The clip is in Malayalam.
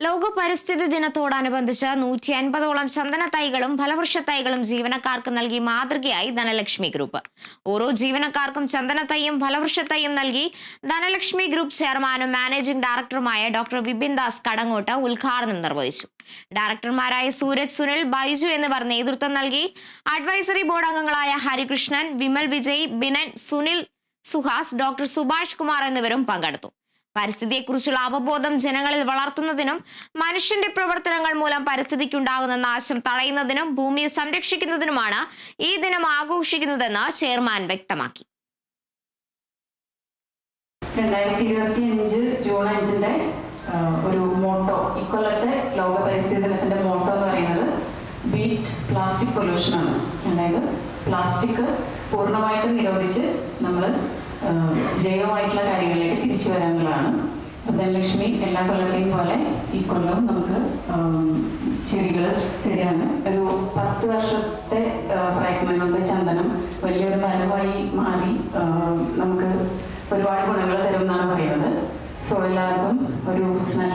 ലോക പരിസ്ഥിതി ദിനത്തോടനുബന്ധിച്ച് 150ഓളം ചന്ദന തൈകളും ഫലവൃക്ഷ തൈകളും ജീവനക്കാർക്ക് നൽകി മാതൃകയായി ധനലക്ഷ്മി ഗ്രൂപ്പ്. ഓരോ ജീവനക്കാർക്കും ചന്ദന തൈയും ഫലവൃക്ഷ തൈയും നൽകി ധനലക്ഷ്മി ഗ്രൂപ്പ് ചെയർമാനും മാനേജിംഗ് ഡയറക്ടറുമായ ഡോക്ടർ വിപിൻ ദാസ് കടങ്ങോട്ട് ഉദ്ഘാടനം നിർവഹിച്ചു. ഡയറക്ടർമാരായ സൂരജ്, സുനിൽ, ബൈജു എന്നിവർ നേതൃത്വം നൽകി. അഡ്വൈസറി ബോർഡ് അംഗങ്ങളായ ഹരികൃഷ്ണൻ, വിമൽ വിജയ്, ബിനൻ, സുനിൽ, സുഹാസ്, ഡോക്ടർ സുഭാഷ് കുമാർ എന്നിവരും പങ്കെടുത്തു. പരിസ്ഥിതിയെക്കുറിച്ചുള്ള അവബോധം ജനങ്ങളിൽ വളർത്തുന്നതിനും മനുഷ്യന്റെ പ്രവർത്തനങ്ങൾ മൂലം പരിസ്ഥിതിക്കുണ്ടാകുന്ന നാശം തടയുന്നതിനും ഭൂമിയെ സംരക്ഷിക്കുന്നതിനുമാണ് ഈ ദിനം ആഘോഷിക്കുന്നതെന്ന് ചെയർമാൻ വ്യക്തമാക്കി. 2025 ജൂൺ 5 ഒരു മോട്ടോ, ഇക്കൊല്ലത്തെ ലോക പരിസ്ഥിതി ദിനത്തിന്റെ മോട്ടോ എന്ന് പറയുന്നത് ബീറ്റ് പ്ലാസ്റ്റിക് പൊല്യൂഷൻ ആണ്. അതായത് പ്ലാസ്റ്റിക് പൂർണ്ണമായിട്ടും നിരോധിച്ച് നമ്മൾ ജൈവമായിട്ടുള്ള കാര്യങ്ങളിലേക്ക് തിരിച്ചു വരാനുള്ളതാണ്. ധനലക്ഷ്മി എല്ലാ കൊല്ലത്തെയും പോലെ ഈ കൊല്ലം നമുക്ക് ചെടികൾ തരികയാണ്. ഒരു 10 വർഷത്തെ പ്രയത്നം കൊണ്ട് ചന്ദനം വലിയൊരു മരമായി മാറി നമുക്ക് ഒരുപാട് ഗുണങ്ങൾ തരും എന്നാണ് പറയുന്നത്. സോ എല്ലാവർക്കും ഒരു നല്ല